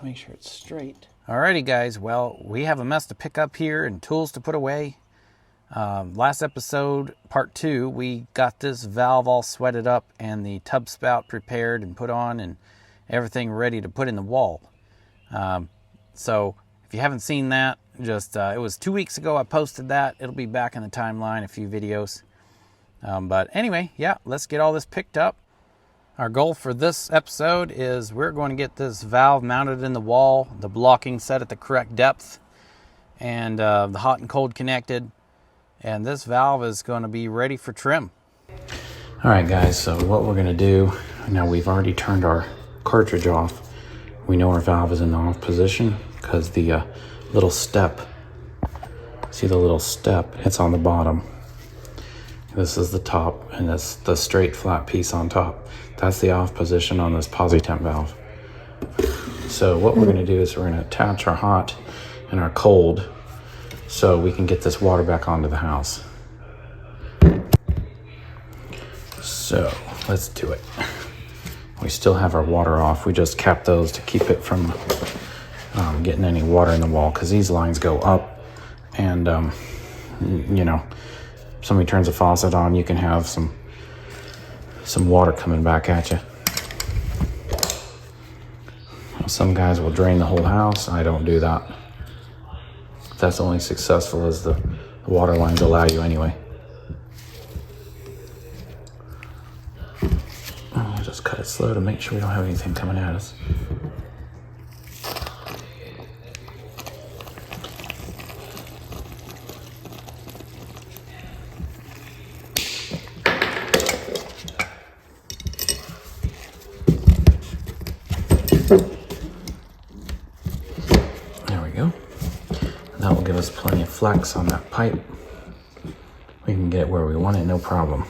make sure it's straight. Alrighty guys, well, we have a mess to pick up here and tools to put away. Last episode, part 2, we got this valve all sweated up and the tub spout prepared and put on and everything ready to put in the wall. So if you haven't seen that, just it was 2 weeks ago I posted that. It'll be back in the timeline, a few videos. But anyway, yeah, let's get all this picked up. Our goal for this episode is we're going to get this valve mounted in the wall, the blocking set at the correct depth, and the hot and cold connected. And this valve is going to be ready for trim. All right, guys, so what we're going to do, now we've already turned our cartridge off. We know our valve is in the off position because the little step, see the little step, it's on the bottom. This is the top, and that's the straight flat piece on top. That's the off position on this Posi temp valve. So what we're going to do is we're going to attach our hot and our cold so we can get this water back onto the house. So let's do it. We still have our water off. We just capped those to keep it from getting any water in the wall, because these lines go up, and you know, somebody turns a faucet on, you can have some water coming back at you. Some guys will drain the whole house. I don't do that. That's only successful as the water lines allow you anyway. I'll just cut it slow to make sure we don't have anything coming at us. There we go. That will give us plenty of flex on that pipe. We can get it where we want it, no problem.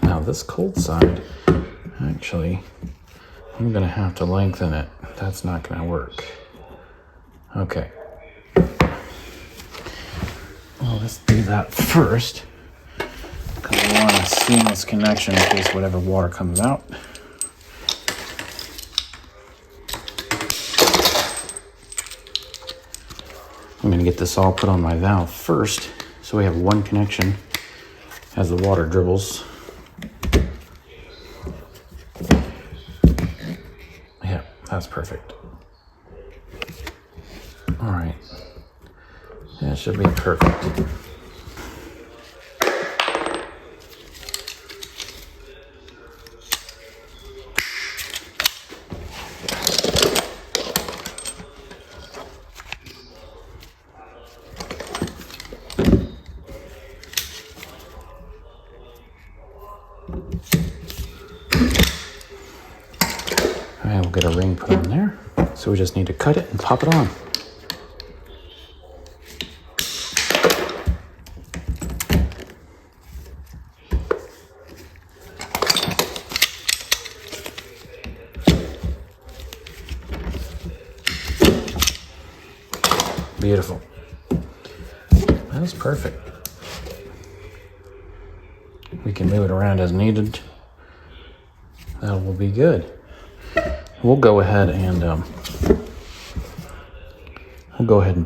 Now this cold side, actually, I'm gonna have to lengthen it. That's not gonna work. Okay. Well, let's do that first, because we want a seamless connection in case whatever water comes out. I'm gonna get this all put on my valve first, so we have one connection as the water dribbles. Yeah, that's perfect. All right, that should be perfect. All right, we'll get a ring put on there. So we just need to cut it and pop it on. Beautiful. That is perfect. We can move it around as needed. That will be good. We'll go ahead and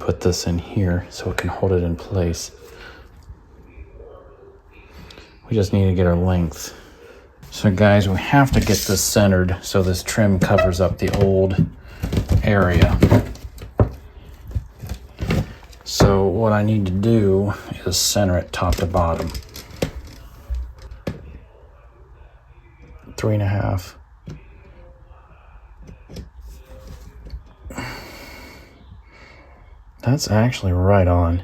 put this in here so it can hold it in place. We just need to get our length. So guys, we have to get this centered so this trim covers up the old area. So what I need to do is center it top to bottom. 3.5. That's actually right on.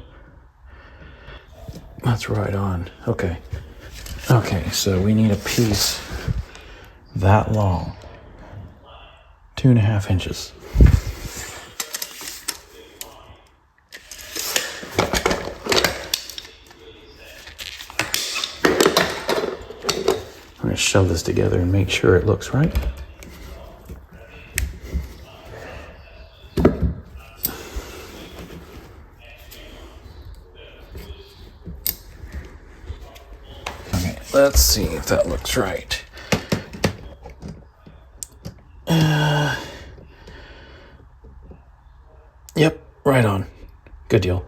That's right on. Okay. Okay, so we need a piece that long. 2.5 inches. I'm going to shove this together and make sure it looks right. let's see if that looks right. Yep, right on. Good deal.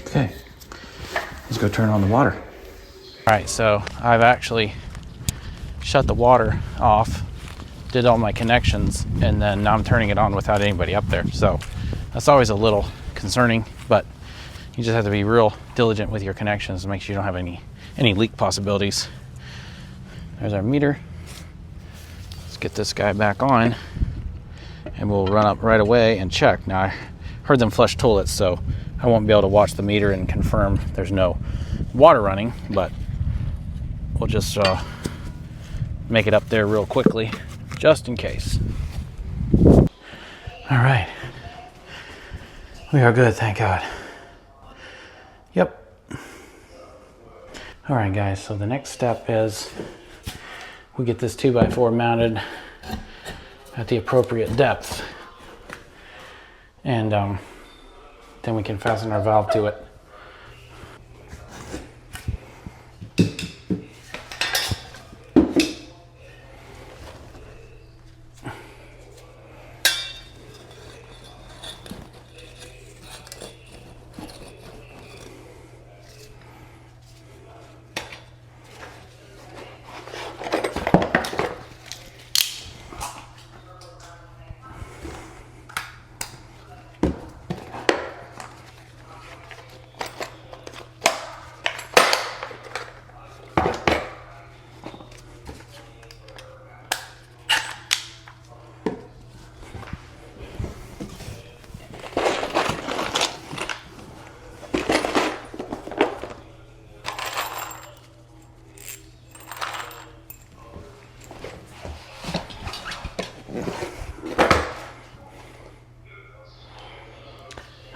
Okay, let's go turn on the water. All right, so I've actually shut the water off, did all my connections, and then now I'm turning it on without anybody up there. So that's always a little concerning, but you just have to be real diligent with your connections to make sure you don't have any leak possibilities. There's our meter. Let's get this guy back on and we'll run up right away and check. Now I heard them flush toilets, so I won't be able to watch the meter and confirm there's no water running, but we'll just make it up there real quickly, just in case. All right. We are good, thank God. Yep. All right, guys, so the next step is we get this 2x4 mounted at the appropriate depth, and then we can fasten our valve to it.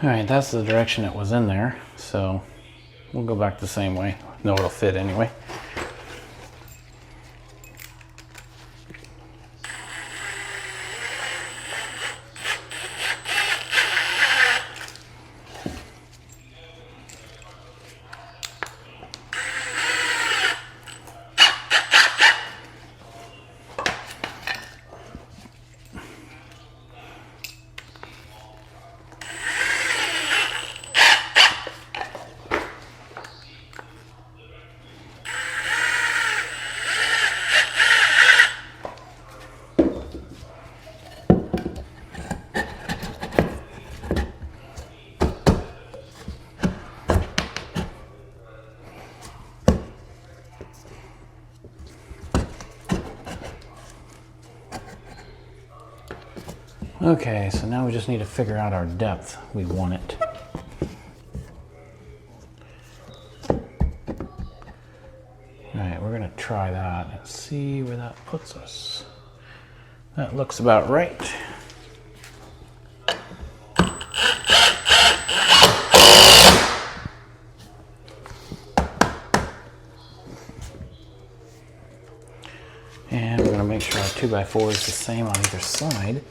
All right, that's the direction it was in there, so we'll go back the same way. No, it'll fit anyway. Okay, so now we just need to figure out our depth we want it. Alright, we're going to try that and see where that puts us. That looks about right. And we're going to make sure our 2x4 is the same on either side.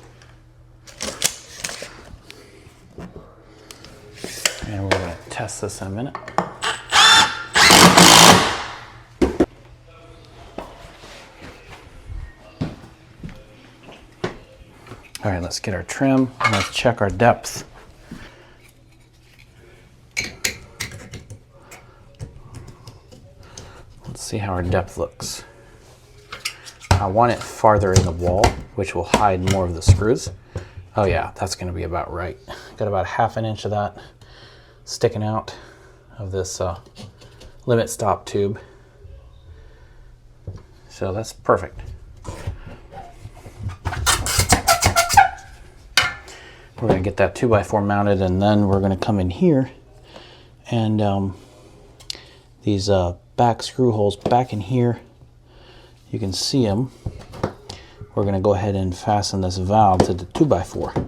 And we're going to test this in a minute. All right, let's get our trim and let's check our depth. Let's see how our depth looks. I want it farther in the wall, which will hide more of the screws. Oh yeah, that's going to be about right. Got about 1/2 inch of that sticking out of this limit stop tube. So that's perfect. We're going to get that 2x4 mounted, and then we're going to come in here and these back screw holes back in here, you can see them. We're going to go ahead and fasten this valve to the 2x4.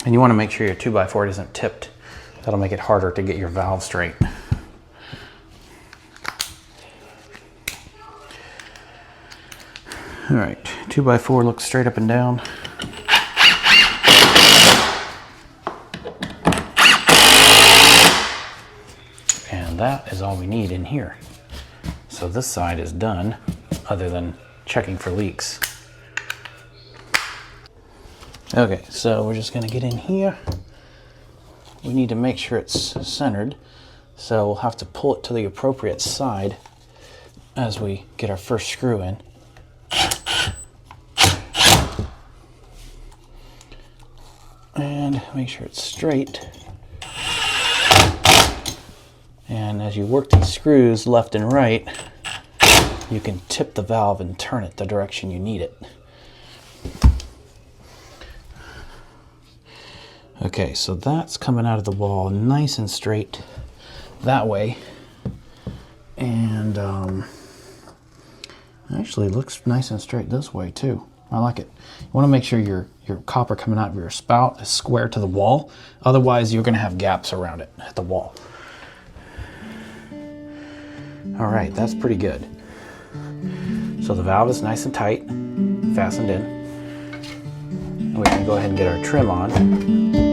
And you want to make sure your 2x4 isn't tipped. That'll make it harder to get your valve straight. All right, 2x4 looks straight up and down. And that is all we need in here. So this side is done, other than checking for leaks. Okay, so we're just gonna get in here. We need to make sure it's centered, so we'll have to pull it to the appropriate side as we get our first screw in. And make sure it's straight. And as you work these screws left and right, you can tip the valve and turn it the direction you need it. Okay, so that's coming out of the wall nice and straight that way. And actually looks nice and straight this way too. I like it. You want to make sure your copper coming out of your spout is square to the wall. Otherwise, you're going to have gaps around it at the wall. All right, that's pretty good. So the valve is nice and tight, fastened in. And we can go ahead and get our trim on.